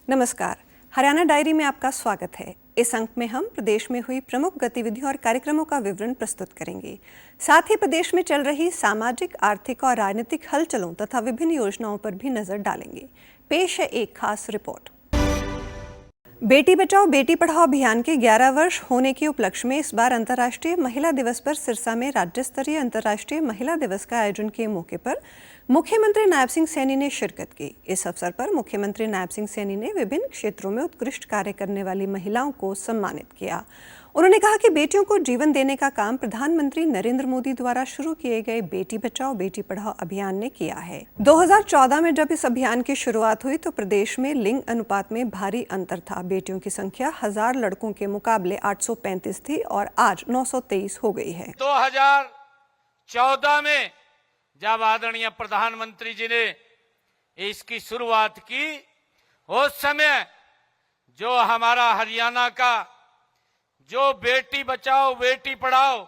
नमस्कार, हरियाणा डायरी में आपका स्वागत है। इस अंक में हम प्रदेश में हुई प्रमुख गतिविधियों और कार्यक्रमों का विवरण प्रस्तुत करेंगे। साथ ही प्रदेश में चल रही सामाजिक, आर्थिक और राजनीतिक हलचलों तथा विभिन्न योजनाओं पर भी नजर डालेंगे। पेश है एक खास रिपोर्ट। बेटी बचाओ बेटी पढ़ाओ अभियान के 11 वर्ष होने के उपलक्ष्य में इस बार अंतर्राष्ट्रीय महिला दिवस पर सिरसा में राज्य स्तरीय अंतर्राष्ट्रीय महिला दिवस का आयोजन के मौके पर मुख्यमंत्री नायब सिंह सैनी ने शिरकत की। इस अवसर पर मुख्यमंत्री नायब सिंह सैनी ने विभिन्न क्षेत्रों में उत्कृष्ट कार्य करने वाली महिलाओं को सम्मानित किया। उन्होंने कहा कि बेटियों को जीवन देने का काम प्रधानमंत्री नरेंद्र मोदी द्वारा शुरू किए गए बेटी बचाओ बेटी पढ़ाओ अभियान ने किया है। 2014 में जब इस अभियान की शुरुआत हुई तो प्रदेश में लिंग अनुपात में भारी अंतर था। बेटियों की संख्या 1000 लड़कों के मुकाबले 835 थी और आज 923 हो गई है। 2014 में जब आदरणीय प्रधानमंत्री जी ने इसकी शुरुआत की, उस समय जो हमारा हरियाणा का जो बेटी बचाओ बेटी पढ़ाओ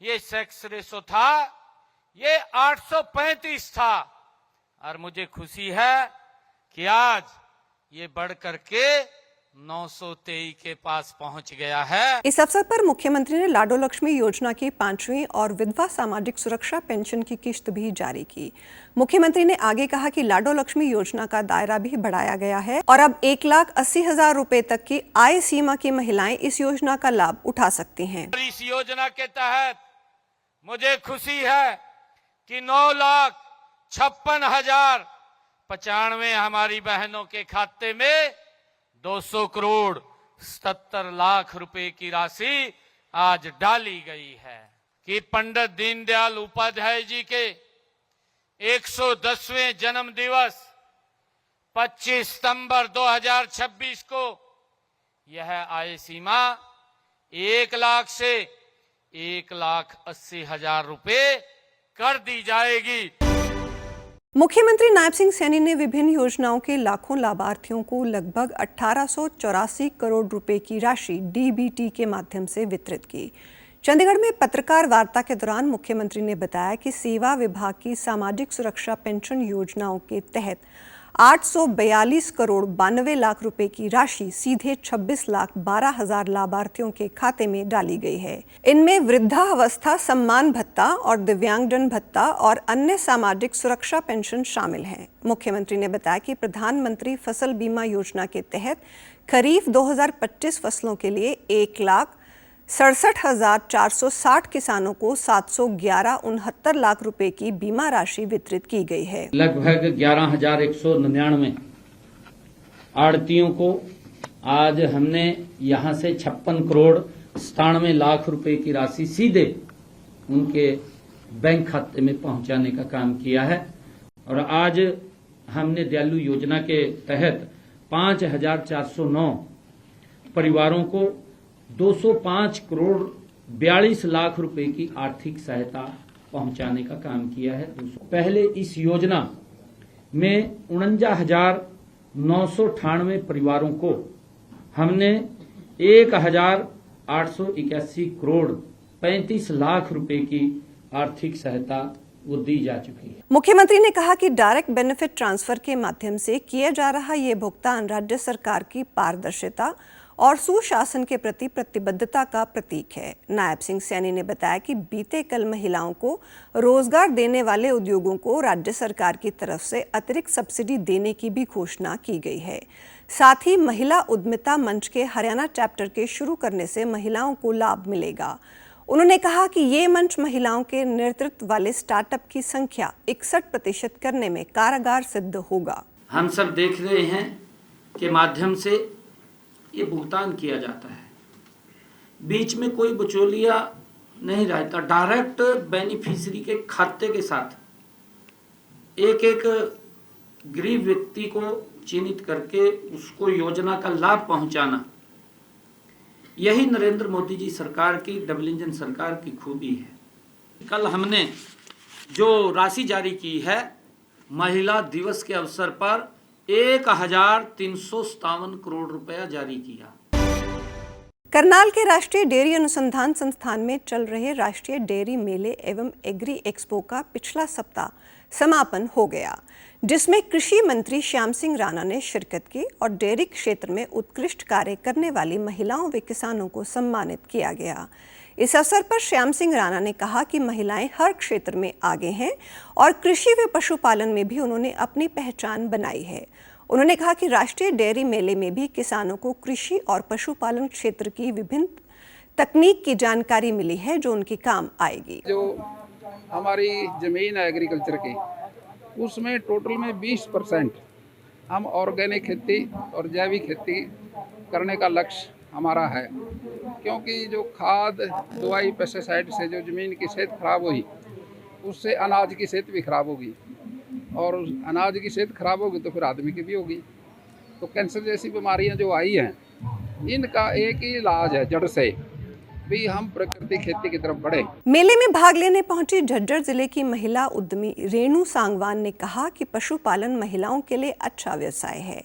ये सेक्स रेशो था, ये 835 था। और मुझे खुशी है कि आज ये बढ़ करके 923 के पास पहुंच गया है। इस अवसर पर मुख्यमंत्री ने लाडो लक्ष्मी योजना की 5वीं और विधवा सामाजिक सुरक्षा पेंशन की किश्त भी जारी की। मुख्यमंत्री ने आगे कहा कि लाडो लक्ष्मी योजना का दायरा भी बढ़ाया गया है और अब 1,80,000 रुपए तक की आय सीमा की महिलाएं इस योजना का लाभ उठा सकती हैं। इस योजना के तहत मुझे खुशी है कि 9,56,095 हमारी बहनों के खाते में 200 करोड़ 77 लाख रुपए की राशि आज डाली गई है कि पंडित दीनदयाल उपाध्याय जी के 110वें जन्म दिवस 25 सितंबर 2026 को यह आय सीमा 1 लाख से 1,80,000 रुपए कर दी जाएगी। मुख्यमंत्री नायब सिंह सैनी ने विभिन्न योजनाओं के लाखों लाभार्थियों को लगभग 1884 करोड़ रुपए की राशि डीबीटी के माध्यम से वितरित की। चंडीगढ़ में पत्रकार वार्ता के दौरान मुख्यमंत्री ने बताया कि सेवा विभाग की सामाजिक सुरक्षा पेंशन योजनाओं के तहत 842 करोड़ 92 लाख रुपए की राशि सीधे 26,12,000 लाभार्थियों के खाते में डाली गई है। इनमें वृद्धावस्था सम्मान भत्ता और दिव्यांगजन भत्ता और अन्य सामाजिक सुरक्षा पेंशन शामिल हैं। मुख्यमंत्री ने बताया कि प्रधानमंत्री फसल बीमा योजना के तहत खरीफ 2025 फसलों के लिए 1,67,460 किसानों को 711.69 लाख रुपए की बीमा राशि वितरित की गई है। लगभग 11,199 आड़तियों को आज हमने यहां से 56 करोड़ 97 लाख रुपए की राशि सीधे उनके बैंक खाते में पहुंचाने का काम किया है। और आज हमने दयालु योजना के तहत 5,409 परिवारों को 205 करोड़ 42 लाख रुपए की आर्थिक सहायता पहुंचाने का काम किया है। पहले इस योजना में 49,998 परिवारों को हमने 1,881 करोड़ 35 लाख रुपए की आर्थिक सहायता वो दी जा चुकी है। मुख्यमंत्री ने कहा कि डायरेक्ट बेनिफिट ट्रांसफर के माध्यम से किया जा रहा ये भुगतान राज्य सरकार की पारदर्शिता और सुशासन के प्रति प्रतिबद्धता का प्रतीक है। नायब सिंह सैनी ने बताया कि बीते कल महिलाओं को रोजगार देने वाले उद्योगों को राज्य सरकार की तरफ से अतिरिक्त सब्सिडी देने की भी घोषणा की गई है। साथ ही महिला उद्यमिता मंच के हरियाणा चैप्टर के शुरू करने से महिलाओं को लाभ मिलेगा। उन्होंने कहा कि ये मंच महिलाओं के नेतृत्व वाले स्टार्टअप की संख्या 61% करने में कारगर सिद्ध होगा। हम सब देख रहे हैं के माध्यम से ये भुगतान किया जाता है, बीच में कोई बिचौलिया नहीं रहता। डायरेक्ट बेनिफिशियरी के खाते के साथ एक एक गरीब व्यक्ति को चिन्हित करके उसको योजना का लाभ पहुंचाना, यही नरेंद्र मोदी जी सरकार की डबल इंजन सरकार की खूबी है। कल हमने जो राशि जारी की है महिला दिवस के अवसर पर 1,357 करोड़ रुपया जारी किया। करनाल के राष्ट्रीय डेयरी अनुसंधान संस्थान में चल रहे राष्ट्रीय डेयरी मेले एवं एग्री एक्सपो का पिछला सप्ताह समापन हो गया, जिसमें कृषि मंत्री श्याम सिंह राणा ने शिरकत की और डेयरी क्षेत्र में उत्कृष्ट कार्य करने वाली महिलाओं व किसानों को सम्मानित किया गया। इस अवसर पर श्याम सिंह राणा ने कहा कि महिलाएं हर क्षेत्र में आगे हैं और कृषि व पशुपालन में भी उन्होंने अपनी पहचान बनाई है। उन्होंने कहा कि राष्ट्रीय डेयरी मेले में भी किसानों को कृषि और पशुपालन क्षेत्र की विभिन्न तकनीक की जानकारी मिली है जो उनके काम आएगी। जो हमारी ज़मीन है एग्रीकल्चर की, उसमें टोटल में 20% हम ऑर्गेनिक खेती और जैविक खेती करने का लक्ष्य हमारा है, क्योंकि जो खाद दवाई पेस्टिसाइड से जो ज़मीन की सेहत खराब हुई, उससे अनाज की सेहत भी खराब होगी और अनाज की सेहत खराब होगी तो फिर आदमी की भी होगी। तो कैंसर जैसी बीमारियां जो आई हैं, इनका एक ही इलाज है जड़ से भी हम प्राकृतिक खेती की तरफ बढ़े। मेले में भाग लेने पहुंची झज्जर जिले की महिला उद्यमी रेणु सांगवान ने कहा कि पशुपालन महिलाओं के लिए अच्छा व्यवसाय है।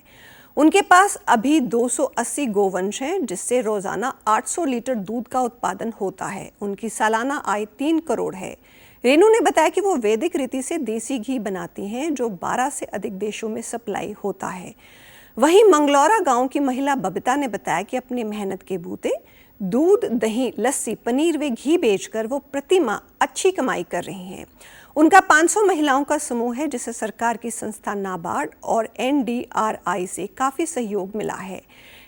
उनके पास अभी 280 गोवंश हैं, जिससे रोजाना 800 लीटर दूध का उत्पादन होता है। उनकी सालाना आय 3 करोड़ है। रेणु ने बताया कि वो वैदिक रीति से देसी घी बनाती हैं, जो 12 से अधिक देशों में सप्लाई होता है। वहीं मंगलौरा गांव की महिला बबीता ने बताया कि अपनी मेहनत के बूते दूध, दही, लस्सी, पनीर व घी बेचकर वो प्रतिमाह अच्छी कमाई कर रही हैं। उनका 500 महिलाओं का समूह है, जिसे सरकार की संस्था नाबार्ड और NDRI से काफी सहयोग मिला है।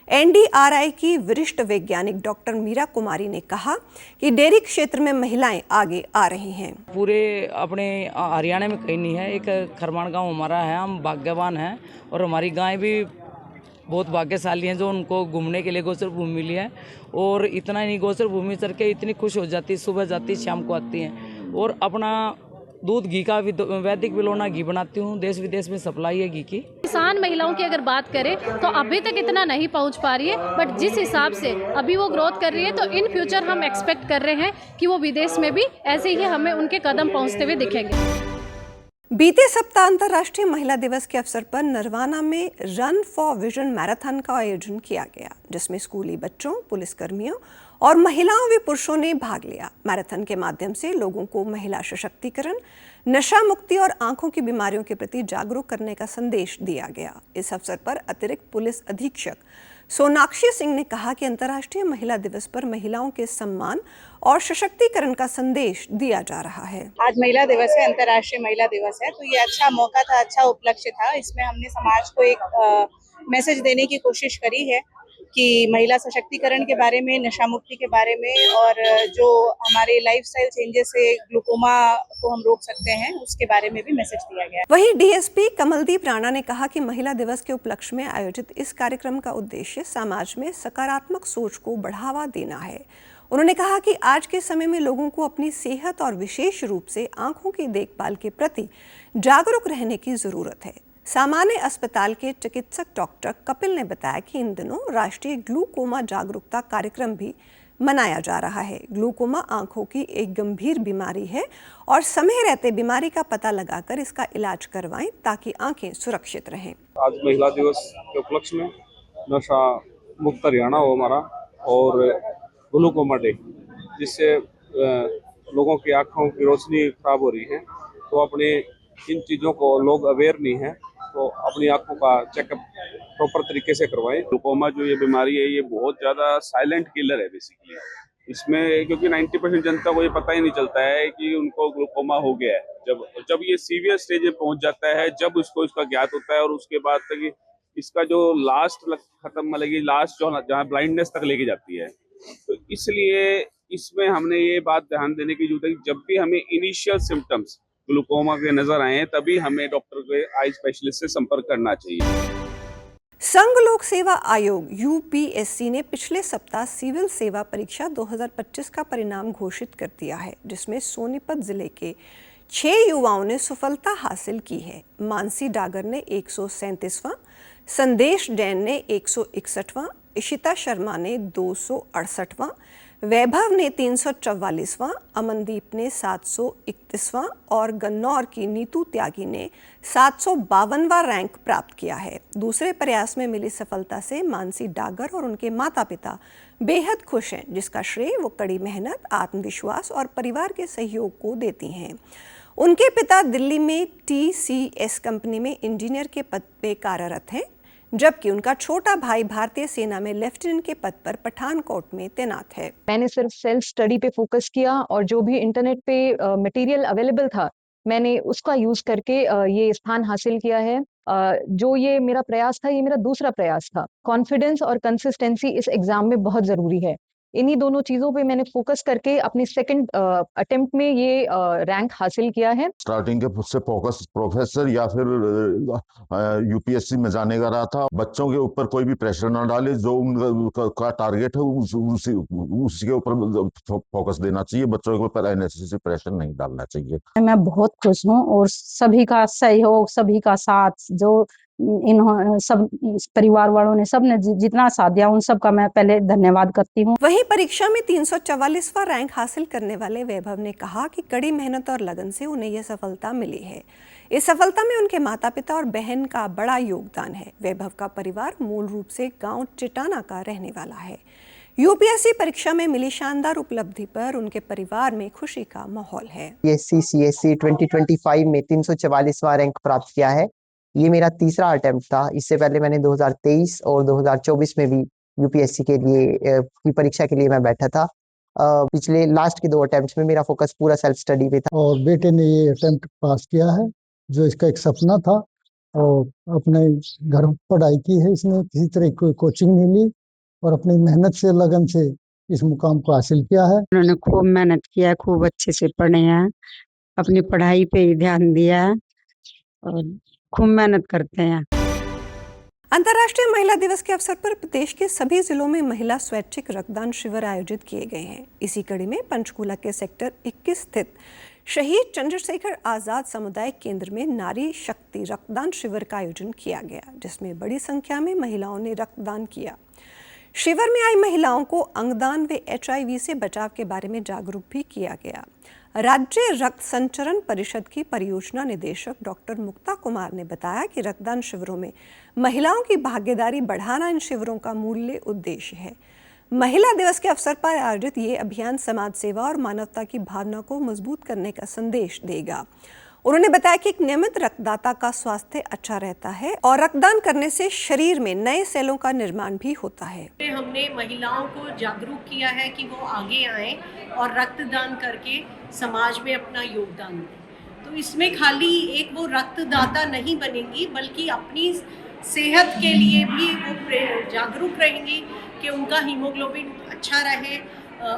NDRI की वरिष्ठ वैज्ञानिक डॉक्टर मीरा कुमारी ने कहा कि डेयरी क्षेत्र में महिलाएं आगे आ रही हैं। पूरे अपने हरियाणा में कहीं नहीं है। एक खरमान गांव हमारा है, हम भाग्यवान हैं और हमारी गायें भी बहुत भाग्यशाली हैं जो उनको घूमने के लिए गोचर भूमि मिली है। और इतना ही नहीं, गोचर भूमि चढ़ के इतनी खुश हो जाती, सुबह जाती शाम को आती हैं। और अपना दूध घी का वैदिक बिलोना घी बनाती हूँ, देश विदेश में सप्लाई है घी की। किसान महिलाओं की अगर बात करें तो अभी तक इतना नहीं पहुंच पा रही है, बट जिस हिसाब से अभी वो ग्रोथ कर रही है तो इन फ्यूचर हम एक्सपेक्ट कर रहे हैं कि वो विदेश में भी ऐसे ही हमें उनके कदम पहुंचते हुए दिखेंगे। बीते सप्ताह अंतर्राष्ट्रीय महिला दिवस के अवसर पर नरवाना में रन फॉर विजन मैराथन का आयोजन किया गया, जिसमें स्कूली बच्चों, पुलिसकर्मियों और महिलाओं व पुरुषों ने भाग लिया। मैराथन के माध्यम से लोगों को महिला सशक्तिकरण, नशा मुक्ति और आंखों की बीमारियों के प्रति जागरूक करने का संदेश दिया गया। इस अवसर पर अतिरिक्त पुलिस अधीक्षक सोनाक्षी सिंह ने कहा कि अंतर्राष्ट्रीय महिला दिवस पर महिलाओं के सम्मान और सशक्तिकरण का संदेश दिया जा रहा है। आज महिला दिवस है, अंतर्राष्ट्रीय महिला दिवस है, तो ये अच्छा मौका था, अच्छा उपलक्ष्य था। इसमें हमने समाज को एक मैसेज देने की कोशिश करी है कि महिला सशक्तिकरण के बारे में, नशा मुक्ति के बारे में और जो हमारे लाइफस्टाइल चेंजेस से ग्लूकोमा को हम रोक सकते हैं, उसके बारे में भी मैसेज दिया गया। वहीं डीएसपी कमलदीप राणा ने कहा कि महिला दिवस के उपलक्ष्य में आयोजित इस कार्यक्रम का उद्देश्य समाज में सकारात्मक सोच को बढ़ावा देना है। उन्होंने कहा कि आज के समय में लोगों को अपनी सेहत और विशेष रूप से आंखों की देखभाल के प्रति जागरूक रहने की जरूरत है। सामान्य अस्पताल के चिकित्सक डॉक्टर कपिल ने बताया कि इन दिनों राष्ट्रीय ग्लूकोमा जागरूकता कार्यक्रम भी मनाया जा रहा है। ग्लूकोमा आंखों की एक गंभीर बीमारी है और समय रहते बीमारी का पता लगाकर इसका इलाज करवाएं ताकि आंखें सुरक्षित रहें। आज महिला दिवस के उपलक्ष्य में नशा मुक्त हरियाणा हो हमारा और ग्लूकोमा डे, जिससे लोगों की आंखों की रोशनी खराब हो रही है, तो अपने इन चीज़ों को लोग अवेयर नहीं है, तो अपनी आंखों का चेकअप प्रॉपर तरीके से करवाएं। ग्लूकोमा जो ये बीमारी है, ये बहुत ज़्यादा साइलेंट किलर है बेसिकली इसमें, क्योंकि 90% जनता को ये पता ही नहीं चलता है कि उनको ग्लूकोमा हो गया है। जब ये सीवियर स्टेज में पहुंच जाता है, जब उसको इसका ज्ञात होता है और उसके बाद तक इसका जो लास्ट खत्म लास्ट जो जहाँ ब्लाइंडनेस तक लेके जाती है, तो इसलिए इसमें हमने ये बात ध्यान देने की जरूरत है कि जब भी हमें इनिशियल सिम्टम्स ग्लूकोमा के नजर आए, तभी हमें डॉक्टर के आई स्पेशलिस्ट से संपर्क करना चाहिए। संघ लोक सेवा आयोग UPSC ने पिछले सप्ताह सिविल सेवा परीक्षा 2025 का परिणाम घोषित कर दिया है, जिसमें सोनीपत जिले के 6 युवाओं ने सफलता हासिल की है। मानसी डागर ने 137वां, संदेश जैन ने 161वां, इशिता शर्मा ने 268वां, वैभव ने 344वां, अमनदीप ने 731वां और गन्नौर की नीतू त्यागी ने 752वां रैंक प्राप्त किया है। दूसरे प्रयास में मिली सफलता से मानसी डागर और उनके माता पिता बेहद खुश हैं, जिसका श्रेय वो कड़ी मेहनत, आत्मविश्वास और परिवार के सहयोग को देती हैं। उनके पिता दिल्ली में TCS कंपनी में इंजीनियर के पद पे कार्यरत हैं, जबकि उनका छोटा भाई भारतीय सेना में लेफ्टिनेंट के पद पर पठानकोट में तैनात है। मैंने सिर्फ सेल्फ स्टडी पे फोकस किया और जो भी इंटरनेट पे मटेरियल अवेलेबल था मैंने उसका यूज करके ये स्थान हासिल किया है। जो ये मेरा प्रयास था, ये मेरा दूसरा प्रयास था। कॉन्फिडेंस और कंसिस्टेंसी इस एग्जाम में बहुत जरूरी है। इन्हीं दोनों चीजों पे मैंने फोकस करके अपने सेकंड अटेम्प्ट में ये रैंक हासिल किया है। स्टार्टिंग के से फोकस प्रोफेसर या फिर यूपीएससी में जाने का रहा था। बच्चों के ऊपर कोई भी प्रेशर ना डाले, जो उनका टारगेट है उसी के ऊपर फोकस देना चाहिए। बच्चों के ऊपर अननेसेसरी प्रेशर नहीं डालना चाहिए। मैं बहुत खुश हूँ और सभी का सहयोग, सभी का साथ, जो सब परिवार वालों ने सबने जितना साथ दिया उन सब का मैं पहले धन्यवाद करती हूँ। वहीं परीक्षा में 344वां रैंक हासिल करने वाले वैभव ने कहा कि कड़ी मेहनत और लगन से उन्हें यह सफलता मिली है। इस सफलता में उनके माता पिता और बहन का बड़ा योगदान है। वैभव का परिवार मूल रूप से गांव चिटाना का रहने वाला है। यूपीएससी परीक्षा में मिली शानदार उपलब्धि पर उनके परिवार में खुशी का माहौल है। CSE 2025 में 344वां रैंक प्राप्त किया है। ये मेरा तीसरा अटेम्प्ट था। इससे पहले मैंने 2023 और 2024 में भी यूपीएससी के लिए की परीक्षा के लिए मैं बैठा था। पिछले लास्ट के 2 अटेम्प्ट में मेरा फोकस पूरा सेल्फ स्टडी पे था। और बेटे ने ये अटेम्प्ट पास किया है, जो इसका एक सपना था, और अपने घर पढ़ाई की है। इसने किसी तरह कोई कोचिंग नहीं ली और अपनी मेहनत से, लगन से इस मुकाम को हासिल किया है। उन्होंने खूब मेहनत किया है, खूब अच्छे से पढ़े हैं, अपनी पढ़ाई पे ही ध्यान दिया है और खूब मेहनत करते हैं। अंतर्राष्ट्रीय महिला दिवस के अवसर पर प्रदेश के सभी जिलों में महिला स्वैच्छिक रक्तदान शिविर आयोजित किए गए हैं। इसी कड़ी में पंचकूला के सेक्टर 21 स्थित शहीद चंद्रशेखर आजाद सामुदायिक केंद्र में नारी शक्ति रक्तदान शिविर का आयोजन किया गया, जिसमें बड़ी संख्या में महिलाओं ने रक्तदान किया। शिविर में आई महिलाओं को अंगदान व HIV से बचाव के बारे में जागरूक भी किया गया। राज्य रक्त संचरण परिषद की परियोजना निदेशक डॉक्टर मुक्ता कुमार ने बताया कि रक्तदान शिविरों में महिलाओं की भागीदारी बढ़ाना इन शिविरों का मूल उद्देश्य है। महिला दिवस के अवसर पर आयोजित ये अभियान समाज सेवा और मानवता की भावना को मजबूत करने का संदेश देगा। उन्होंने बताया कि एक नियमित रक्तदाता का स्वास्थ्य अच्छा रहता है और रक्तदान करने से शरीर में नए सेलों का निर्माण भी होता है। हमने महिलाओं को जागरूक किया है कि वो आगे आएं और रक्तदान करके समाज में अपना योगदान दें। तो इसमें खाली एक वो रक्तदाता नहीं बनेंगी, बल्कि अपनी सेहत के लिए भी वो जागरूक रहेंगी कि उनका हीमोग्लोबिन अच्छा रहे,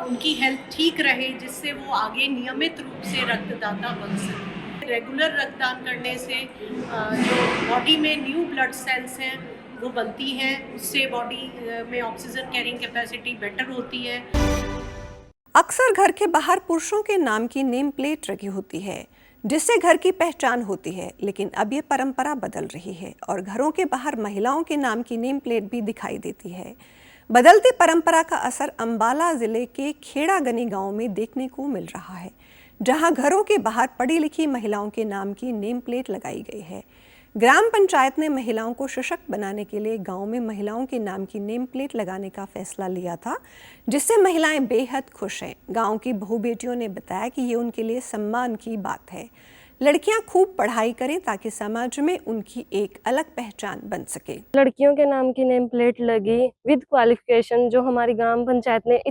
उनकी हेल्थ ठीक रहे, जिससे वो आगे नियमित रूप से रक्तदाता बन सकें। रेगुलर रक्तदान करने से जो बॉडी में न्यू ब्लड सेल्स हैं वो बनती हैं, उससे बॉडी में ऑक्सीजन कैरिंग कैपेसिटी बेटर होती है। अक्सर घर के बाहर पुरुषों के नाम की नेम प्लेट लगी होती है, जिससे घर की पहचान होती है, लेकिन अब ये परंपरा बदल रही है और घरों के बाहर महिलाओं के नाम की नेम प्लेट भी दिखाई देती है। बदलती परंपरा का असर अंबाला जिले के खेड़ागनी गांव में देखने को मिल रहा है, जहां घरों के बाहर पढ़ी लिखी महिलाओं के नाम की नेम प्लेट लगाई गई है। ग्राम पंचायत ने महिलाओं को सशक्त बनाने के लिए गांव में महिलाओं के नाम की नेम प्लेट लगाने का फैसला लिया था, जिससे महिलाएं बेहद खुश हैं। गांव की बहू बेटियों ने बताया कि ये उनके लिए सम्मान की बात है। लड़कियां खूब पढ़ाई करें ताकि समाज में उनकी एक अलग पहचान बन सके। लड़कियों के नाम की नेम प्लेट लगी विद क्वालिफिकेशन, जो हमारी ग्राम पंचायत ने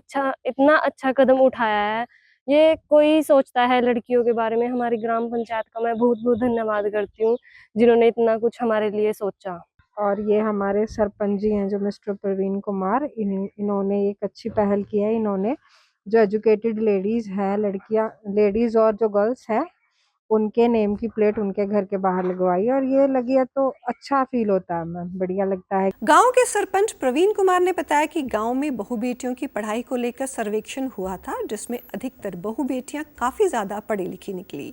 इतना अच्छा कदम उठाया है। ये कोई सोचता है लड़कियों के बारे में, हमारी ग्राम पंचायत का मैं बहुत बहुत धन्यवाद करती हूँ, जिन्होंने इतना कुछ हमारे लिए सोचा। और ये हमारे सरपंच जी हैं जो मिस्टर प्रवीण कुमार, इन्होंने एक अच्छी पहल की है। इन्होंने जो एजुकेटेड लेडीज है, लड़कियां, लेडीज और जो गर्ल्स है, उनके नेम की प्लेट उनके घर के बाहर लगवाई और ये लगी है तो अच्छा फील होता है, मैम, बढ़िया लगता है। गांव के सरपंच प्रवीण कुमार ने बताया कि गांव में बहु बेटियों की पढ़ाई को लेकर सर्वेक्षण हुआ था, जिसमें अधिकतर बहु बेटियां काफी ज्यादा पढ़ी लिखी निकली,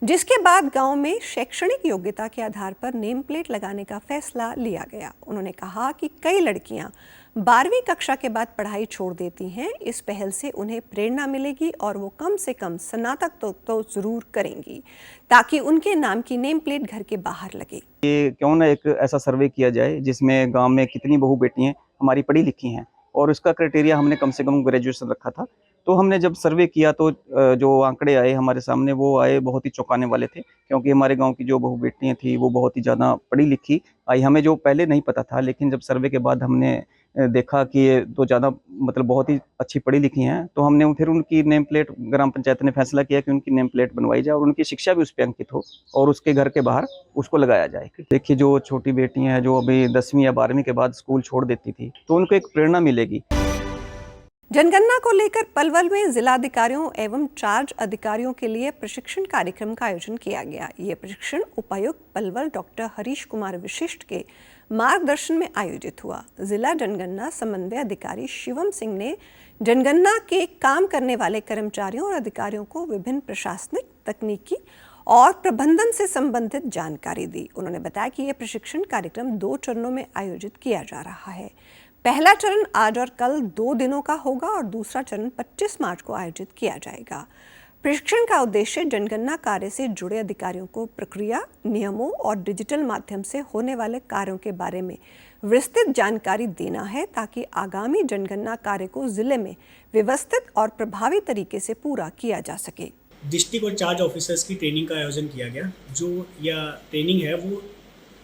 जिसके बाद गांव में शैक्षणिक योग्यता के आधार पर नेम प्लेट लगाने का फैसला लिया गया। उन्होंने कहा कि कई लड़कियां 12वीं कक्षा के बाद पढ़ाई छोड़ देती हैं। इस पहल से उन्हें प्रेरणा मिलेगी और वो कम से कम स्नातक तो जरूर करेंगी, ताकि उनके नाम की नेम प्लेट घर के बाहर लगे। ये क्यों ना एक ऐसा सर्वे किया जाए जिसमें गांव में कितनी बहू बेटियां हमारी पढ़ी लिखी हैं, और उसका क्राइटेरिया हमने कम से कम ग्रेजुएशन रखा था। तो हमने जब सर्वे किया तो जो आंकड़े आए हमारे सामने वो आए बहुत ही चौंकाने वाले थे, क्योंकि हमारे गांव की जो बहू बेटियां थी वो बहुत ही ज़्यादा पढ़ी लिखी आई। हमें जो पहले नहीं पता था, लेकिन जब सर्वे के बाद हमने देखा कि ये तो ज़्यादा मतलब बहुत ही अच्छी पढ़ी लिखी हैं, तो हमने फिर उनकी नेम प्लेट, ग्राम पंचायत ने फैसला किया कि उनकी नेम प्लेट बनवाई जाए और उनकी शिक्षा भी उस पर अंकित हो और उसके घर के बाहर उसको लगाया जाए। देखिए, जो छोटी बेटियां हैं जो अभी 10वीं या 12वीं के बाद स्कूल छोड़ देती थी, तो उनको एक प्रेरणा मिलेगी। जनगणना को लेकर पलवल में जिलाधिकारियों एवं चार्ज अधिकारियों के लिए प्रशिक्षण कार्यक्रम का आयोजन किया गया। ये प्रशिक्षण उपायुक्त पलवल डॉक्टर हरीश कुमार विशिष्ट के मार्गदर्शन में आयोजित हुआ। जिला जनगणना समन्वय अधिकारी शिवम सिंह ने जनगणना के काम करने वाले कर्मचारियों और अधिकारियों को विभिन्न प्रशासनिक, तकनीकी और प्रबंधन से संबंधित जानकारी दी। उन्होंने बताया कि यह प्रशिक्षण कार्यक्रम 2 चरणों में आयोजित किया जा रहा है। पहला चरण आज और कल 2 दिनों का होगा और दूसरा चरण 25 मार्च को आयोजित किया जाएगा। प्रशिक्षण का उद्देश्य जनगणना कार्य से जुड़े अधिकारियों को प्रक्रिया, नियमों और डिजिटल माध्यम से होने वाले कार्यों के बारे में विस्तृत जानकारी देना है, ताकि आगामी जनगणना कार्य को जिले में व्यवस्थित और प्रभावी तरीके से पूरा किया जा सके। डिस्ट्रिक्ट और चार्ज ऑफिसर्स की ट्रेनिंग का आयोजन किया गया। जो यह ट्रेनिंग है वो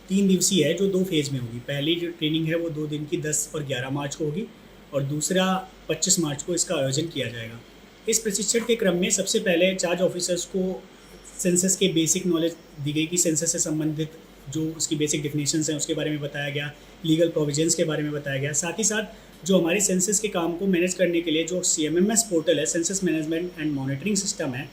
3 दिवसीय है, जो 2 फेज़ में होगी। पहली जो ट्रेनिंग है वो 2 दिन की 10 और 11 मार्च को होगी और दूसरा 25 मार्च को इसका आयोजन किया जाएगा। इस प्रशिक्षण के क्रम में सबसे पहले चार्ज ऑफिसर्स को सेंसस के बेसिक नॉलेज दी गई कि सेंसस से संबंधित जो उसकी बेसिक डेफिनेशंस हैं उसके बारे में बताया गया, लीगल प्रोविजंस के बारे में बताया गया। साथ ही साथ जो हमारे सेंसस के काम को मैनेज करने के लिए जो CMMS पोर्टल है, census management and monitoring system है,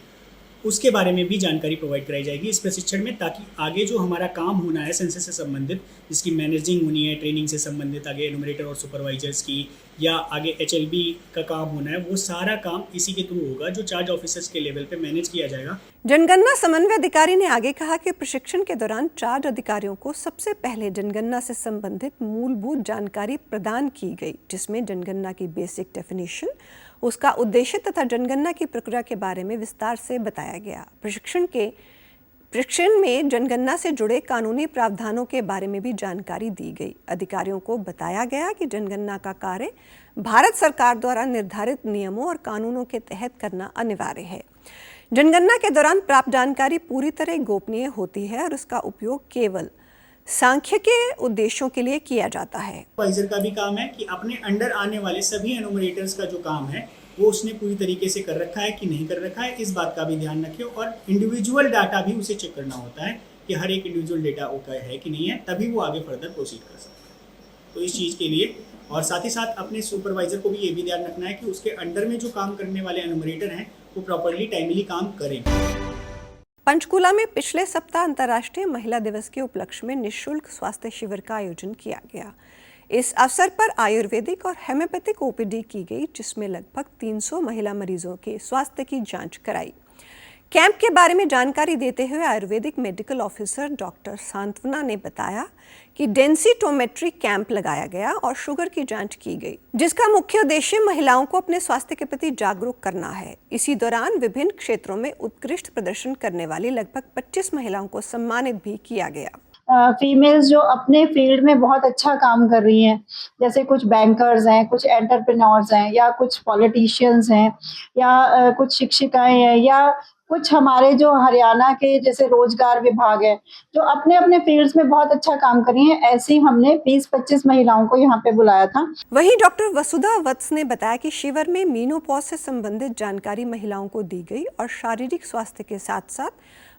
उसके बारे में भी जानकारी प्रोवाइड कराई जाएगी इस प्रशिक्षण में, ताकि आगे जो हमारा काम होना है सेंसस से संबंधित, जिसकी मैनेजिंग होनी है, ट्रेनिंग से संबंधित, आगे एनुमरेटर और सुपरवाइजर्स की, या आगे HLB का काम होना है, वो सारा काम इसी के थ्रू होगा जो चार्ज ऑफिसर्स के लेवल पे मैनेज किया जाएगा। जनगणना समन्वय अधिकारी ने आगे कहा कि प्रशिक्षण के दौरान चार्ज अधिकारियों को सबसे पहले जनगणना से संबंधित मूलभूत जानकारी प्रदान की गई, जिसमें जनगणना की बेसिक डेफिनेशन, उसका उद्देश्य तथा जनगणना की प्रक्रिया के बारे में विस्तार से बताया गया। प्रशिक्षण में जनगणना से जुड़े कानूनी प्रावधानों के बारे में भी जानकारी दी गई। अधिकारियों को बताया गया कि जनगणना का कार्य भारत सरकार द्वारा निर्धारित नियमों और कानूनों के तहत करना अनिवार्य है। जनगणना के दौरान प्राप्त जानकारी पूरी तरह गोपनीय होती है और उसका उपयोग केवल सांख्यिकीय उद्देश्यों के लिए किया जाता है। सुपरवाइजर का भी काम है कि अपने अंडर आने वाले सभी एनुमरेटर्स का जो काम है वो उसने पूरी तरीके से कर रखा है कि नहीं कर रखा है, इस बात का भी ध्यान रखें। और इंडिविजुअल डाटा भी उसे चेक करना होता है कि हर एक इंडिविजुअल डेटा ओके है कि नहीं है, तभी वो आगे फर्दर प्रोसीड कर सकता है। तो इस चीज़ के लिए और साथ ही साथ अपने सुपरवाइजर को भी ये भी ध्यान रखना है कि उसके अंडर में जो काम करने वाले एनुमरेटर हैं वो प्रॉपरली टाइमली काम करें। पंचकूला में पिछले सप्ताह अंतर्राष्ट्रीय महिला दिवस के उपलक्ष्य में निःशुल्क स्वास्थ्य शिविर का आयोजन किया गया। इस अवसर पर आयुर्वेदिक और होम्योपैथिक OPD की गई, जिसमें लगभग 300 महिला मरीजों के स्वास्थ्य की जांच कराई। कैंप के बारे में जानकारी देते हुए आयुर्वेदिक मेडिकल ऑफिसर डॉक्टर सांत्वना ने बताया कि डेंसिटोमेट्री कैंप लगाया गया और शुगर की जांच की गई, जिसका मुख्य उद्देश्य महिलाओं को अपने स्वास्थ्य के प्रति जागरूक करना है। इसी दौरान विभिन्न क्षेत्रों में उत्कृष्ट प्रदर्शन करने वाली लगभग 25 महिलाओं को सम्मानित भी किया गया। फीमेल्स जो अपने फील्ड में बहुत अच्छा काम कर रही हैं, जैसे कुछ बैंकर्स हैं, कुछ एंटरप्रेन्योर्स हैं, या कुछ पॉलिटिशियंस हैं, या कुछ शिक्षिकाएं हैं, या कुछ हमारे जो हरियाणा के जैसे रोजगार विभाग है, जो अपने अपने फील्ड्स में बहुत अच्छा काम कर रही हैं। ऐसे ही हमने 20-25 महिलाओं को यहाँ पे बुलाया था। वहीं डॉक्टर वसुधा वत्स ने बताया कि शिविर में मीनोपॉज से संबंधित जानकारी महिलाओं को दी गई और शारीरिक स्वास्थ्य के साथ साथ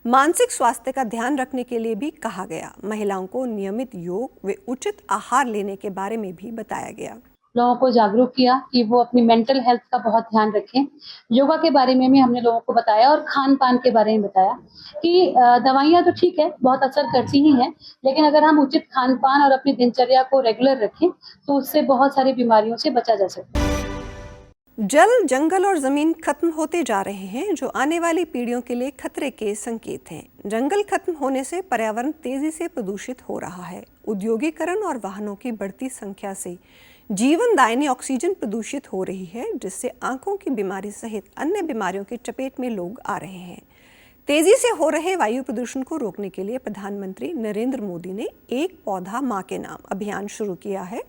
मानसिक स्वास्थ्य का ध्यान रखने के लिए भी कहा गया। महिलाओं को नियमित योग व उचित आहार लेने के बारे में भी बताया गया। लोगों को जागरूक किया कि वो अपनी मेंटल हेल्थ का बहुत ध्यान रखें। योगा के बारे में भी हमने लोगों को बताया और खान पान के बारे में बताया कि दवाइयाँ तो ठीक है, बहुत असर करती ही हैं, लेकिन अगर हम उचित खान पान और अपनी दिनचर्या को रेगुलर रखें तो उससे बहुत सारी बीमारियों से बचा जा सकता है। जल, जंगल और जमीन खत्म होते जा रहे हैं, जो आने वाली पीढ़ियों के लिए खतरे के संकेत हैं। जंगल खत्म होने से पर्यावरण तेजी से प्रदूषित हो रहा है। औद्योगिकरण और वाहनों की बढ़ती संख्या से जीवनदायिनी ऑक्सीजन प्रदूषित हो रही है, जिससे आंखों की बीमारी सहित अन्य बीमारियों की चपेट में लोग आ रहे हैं। तेजी से हो रहे वायु प्रदूषण को रोकने के लिए प्रधानमंत्री नरेंद्र मोदी ने एक पौधा मां के नाम अभियान शुरू किया है,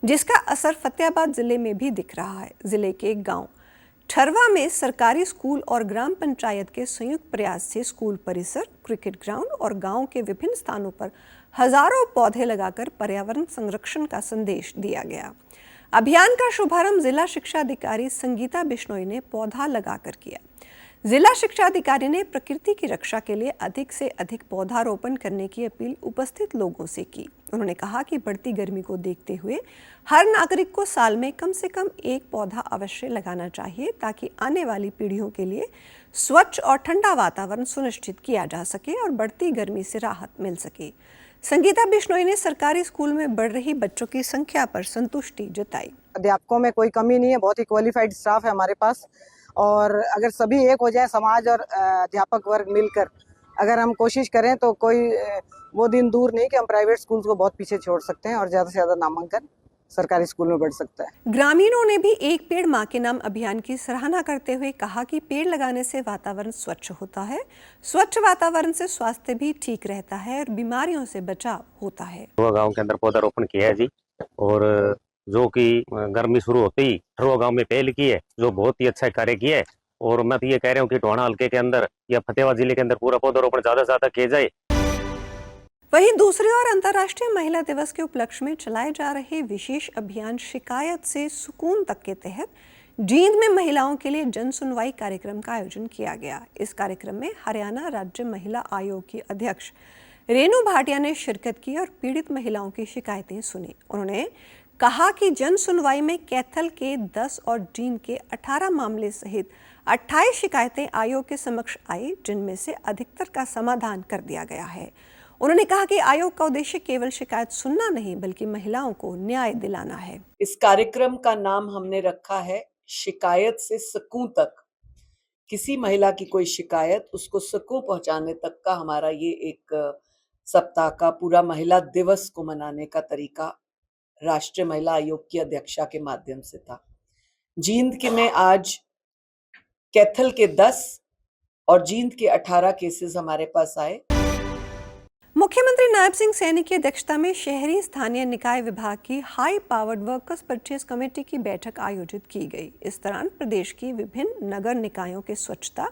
जिसका असर फतेहाबाद जिले में भी दिख रहा है। जिले के गांव ठरवा में सरकारी स्कूल और ग्राम पंचायत के संयुक्त प्रयास से स्कूल परिसर, क्रिकेट ग्राउंड और गांव के विभिन्न स्थानों पर हजारों पौधे लगाकर पर्यावरण संरक्षण का संदेश दिया गया। अभियान का शुभारंभ जिला शिक्षा अधिकारी संगीता बिश्नोई ने पौधा लगाकर किया। जिला शिक्षा अधिकारी ने प्रकृति की रक्षा के लिए अधिक से अधिक पौधारोपण करने की अपील उपस्थित लोगों से की। उन्होंने कहा कि बढ़ती गर्मी को देखते हुए हर नागरिक को साल में कम से कम एक पौधा अवश्य लगाना चाहिए, ताकि आने वाली पीढ़ियों के लिए स्वच्छ और ठंडा वातावरण सुनिश्चित किया जा सके और बढ़ती गर्मी से राहत मिल सके। संगीता बिश्नोई ने सरकारी स्कूल में बढ़ रही बच्चों की संख्या पर संतुष्टि जताई। अध्यापकों में कोई कमी नहीं है, बहुत ही क्वालिफाइड स्टाफ है हमारे पास, और अगर सभी एक हो जाए, समाज और अध्यापक वर्ग मिलकर अगर हम कोशिश करें तो कोई वो दिन दूर नहीं कि हम प्राइवेट स्कूल्स को बहुत पीछे छोड़ सकते हैं और ज़्यादा से ज़्यादा नामांकन सरकारी स्कूल में बढ़ सकता है। ग्रामीणों ने भी एक पेड़ मां के नाम अभियान की सराहना करते हुए कहा कि पेड़ लगाने से वातावरण स्वच्छ होता है, स्वच्छ वातावरण से स्वास्थ्य भी ठीक रहता है और बीमारियों से बचाव होता है। गाँव के अंदर पौधारोपण किया है जी, और जो कि गर्मी शुरू होते ही ठरवा गांव में पहल की है, जो बहुत ही अच्छा कार्य किया है। और मैं तो ये कह रहा हूँ कि टोहाना हल्के के अंदर या फतेहाबाद जिले के अंदर पूरा पौधारोपण ज्यादा से ज्यादा किया जाए। वहीं दूसरी ओर अंतर्राष्ट्रीय महिला दिवस के उपलक्ष्य में चलाए जा रहे विशेष अभियान शिकायत से सुकून तक के तहत जींद में महिलाओं के लिए जन सुनवाई कार्यक्रम का आयोजन किया गया। इस कार्यक्रम में हरियाणा राज्य महिला आयोग की अध्यक्ष रेणु भाटिया ने शिरकत की और पीड़ित महिलाओं की शिकायतें सुनी। उन्होंने कहा कि जन सुनवाई में कैथल के 10 और जींद के 18 मामले सहित 28 शिकायतें आयोग के समक्ष आई, जिनमें से अधिकतर का समाधान कर दिया गया है। उन्होंने कहा कि आयोग का उद्देश्य केवल शिकायत सुनना नहीं, बल्कि महिलाओं को न्याय दिलाना है। इस कार्यक्रम का नाम हमने रखा है शिकायत से सुकून तक। किसी महिला की कोई शिकायत, उसको सुकून पहुंचाने तक का हमारा ये एक सप्ताह का पूरा महिला दिवस को मनाने का तरीका राष्ट्रीय महिला आयोग की अध्यक्षा के माध्यम से था। जींद के में आज कैथल के 10 और जींद के 18 केसेस हमारे पास आए। मुख्यमंत्री नायब सिंह सैनी की अध्यक्षता में शहरी स्थानीय निकाय विभाग की high powered workers purchase committee की बैठक आयोजित की गई। इस दौरान प्रदेश की विभिन्न नगर निकायों के स्वच्छता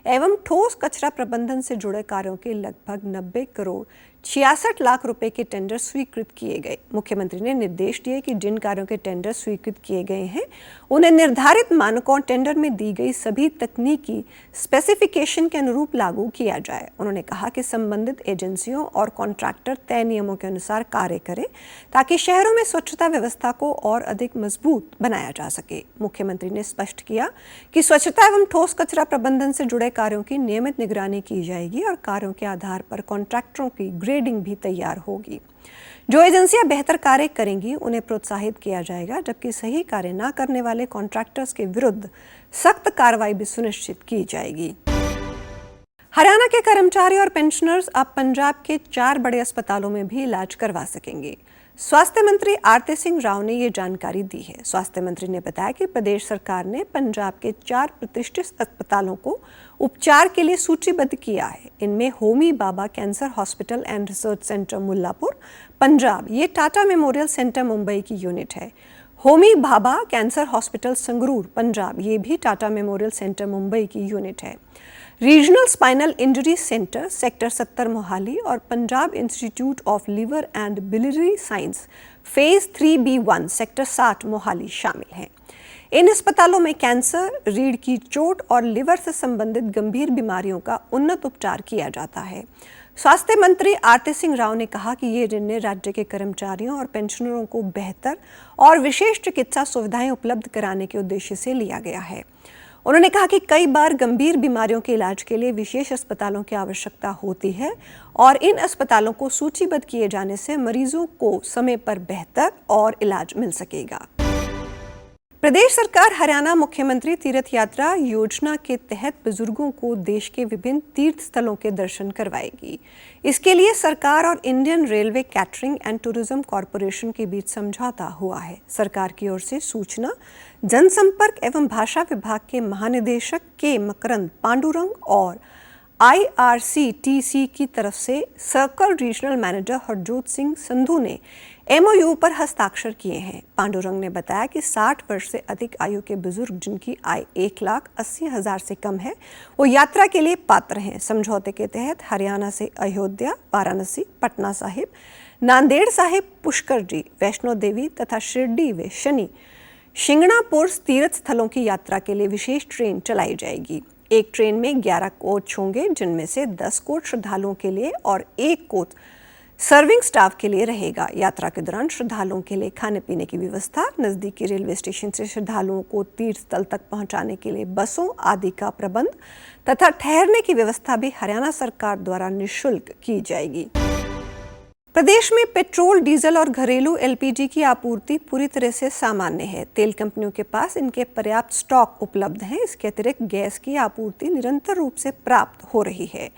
एवं ठोस कचरा प्रबंधन से जुड़े कार्यों के लगभग 90 करोड़ 66 लाख रुपए के टेंडर स्वीकृत किए गए। मुख्यमंत्री ने निर्देश दिए कि जिन कार्यों के टेंडर स्वीकृत किए गए हैं, उन्हें निर्धारित मानकों टेंडर में दी गई सभी तकनीकी स्पेसिफिकेशन के अनुरूप लागू किया जाए। उन्होंने कहा कि संबंधित एजेंसियों और कॉन्ट्रैक्टर तय नियमों के अनुसार कार्य करें, ताकि शहरों में स्वच्छता व्यवस्था को और अधिक मजबूत बनाया जा सके। मुख्यमंत्री ने स्पष्ट किया कि स्वच्छता एवं ठोस कचरा प्रबंधन से जुड़े कार्यों की नियमित निगरानी की जाएगी और कार्यों के आधार पर कॉन्ट्रैक्टरों की ग्रेडिंग भी तैयार होगी। जो एजेंसियां बेहतर कार्य करेंगी, उन्हें प्रोत्साहित किया जाएगा, जबकि सही कार्य न करने वाले कॉन्ट्रैक्टर्स के विरुद्ध सख्त कार्रवाई भी सुनिश्चित की जाएगी। हरियाणा के कर्मचारी और पेंशनर्स अब पंजाब के 4 बड़े अस्पतालों में भी इलाज करवा सकेंगे। स्वास्थ्य मंत्री आरती सिंह राव ने ये जानकारी दी है। स्वास्थ्य मंत्री ने बताया कि प्रदेश सरकार ने पंजाब के 4 प्रतिष्ठित अस्पतालों को उपचार के लिए सूचीबद्ध किया है। इनमें Homi Bhabha cancer hospital and research centre Mullapur Punjab, ये टाटा मेमोरियल सेंटर मुंबई की यूनिट है। होमी भाभा कैंसर हॉस्पिटल संगरूर पंजाब, ये भी टाटा मेमोरियल सेंटर मुंबई की यूनिट है। Regional spinal injury centre sector 70 Mohali और Punjab institute of liver and biliary science phase 3B1 sector 60 Mohali शामिल हैं। इन अस्पतालों में कैंसर, रीढ़ की चोट और लिवर से संबंधित गंभीर बीमारियों का उन्नत उपचार किया जाता है। स्वास्थ्य मंत्री आरती सिंह राव ने कहा कि ये निर्णय राज्य के कर्मचारियों और पेंशनरों को बेहतर और विशेष चिकित्सा सुविधाएं उपलब्ध कराने के उद्देश्य से लिया गया है। उन्होंने कहा कि कई बार गंभीर बीमारियों के इलाज के लिए विशेष अस्पतालों की आवश्यकता होती है और इन अस्पतालों को सूचीबद्ध किए जाने से मरीजों को समय पर बेहतर और इलाज मिल सकेगा। प्रदेश सरकार हरियाणा मुख्यमंत्री तीर्थ यात्रा योजना के तहत बुजुर्गों को देश के विभिन्न तीर्थ स्थलों के दर्शन करवाएगी। इसके लिए सरकार और Indian railway catering and tourism corporation के बीच समझौता हुआ है। सरकार की ओर से सूचना, जनसंपर्क एवं भाषा विभाग के महानिदेशक के मकरंद पांडुरंग और IRCTC की तरफ से circle regional manager Harjot Singh Sandhu ने MOU पर हस्ताक्षर किए हैं। पांडुरंग ने बताया कि 60 वर्ष से अधिक आयु के बुजुर्ग जिनकी आय 1,80,000 से कम है वो यात्रा के लिए पात्र हैं। समझौते के तहत हरियाणा से अयोध्या, वाराणसी, पटना साहिब, नांदेड़ साहिब, पुष्कर जी, वैष्णो देवी तथा शिरडी व शनि शिंगणापुर तीर्थ स्थलों की यात्रा के लिए विशेष ट्रेन चलाई जाएगी। एक ट्रेन में 11 कोच होंगे, जिनमें से 10 कोच श्रद्धालुओं के लिए और 1 कोच सर्विंग स्टाफ के लिए रहेगा। यात्रा के दौरान श्रद्धालुओं के लिए खाने पीने की व्यवस्था, नजदीकी रेलवे स्टेशन से श्रद्धालुओं को तीर्थ स्थल तक पहुंचाने के लिए बसों आदि का प्रबंध तथा ठहरने की व्यवस्था भी हरियाणा सरकार द्वारा निःशुल्क की जाएगी। प्रदेश में पेट्रोल, डीजल और घरेलू LPG की आपूर्ति पूरी तरह से सामान्य है। तेल कंपनियों के पास इनके पर्याप्त स्टॉक उपलब्ध हैं। इसके अतिरिक्त गैस की आपूर्ति निरंतर रूप से प्राप्त हो रही है।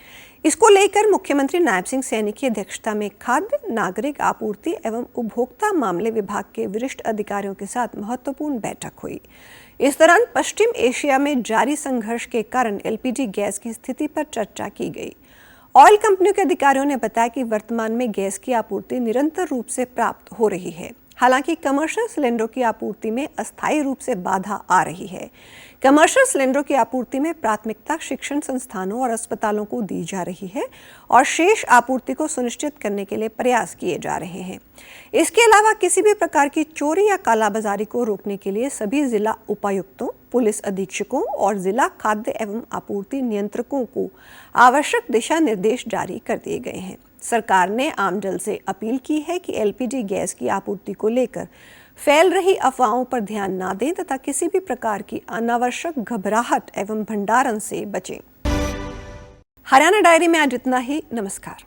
इसको लेकर मुख्यमंत्री नायब सिंह सैनी की अध्यक्षता में खाद्य, नागरिक आपूर्ति एवं उपभोक्ता मामले विभाग के वरिष्ठ अधिकारियों के साथ महत्वपूर्ण बैठक हुई। इस दौरान पश्चिम एशिया में जारी संघर्ष के कारण LPG गैस की स्थिति पर चर्चा की गई। ऑयल कंपनियों के अधिकारियों ने बताया कि वर्तमान में गैस की आपूर्ति निरंतर रूप से प्राप्त हो रही है। हालांकि कमर्शियल सिलेंडरों की आपूर्ति में अस्थायी रूप से बाधा आ रही है। कमर्शियल सिलेंडरों की आपूर्ति में प्राथमिकता शिक्षण संस्थानों और अस्पतालों को दी जा रही है और शेष आपूर्ति को सुनिश्चित करने के लिए प्रयास किए जा रहे हैं। इसके अलावा किसी भी प्रकार की चोरी या कालाबाजारी को रोकने के लिए सभी जिला उपायुक्तों, पुलिस अधीक्षकों और जिला खाद्य एवं आपूर्ति नियंत्रकों को आवश्यक दिशा निर्देश जारी कर दिए गए हैं। सरकार ने आमजन से अपील की है कि LPG गैस की आपूर्ति को लेकर फैल रही अफवाहों पर ध्यान न दें तथा किसी भी प्रकार की अनावश्यक घबराहट एवं भंडारण से बचें। हरियाणा डायरी में आज इतना ही। नमस्कार।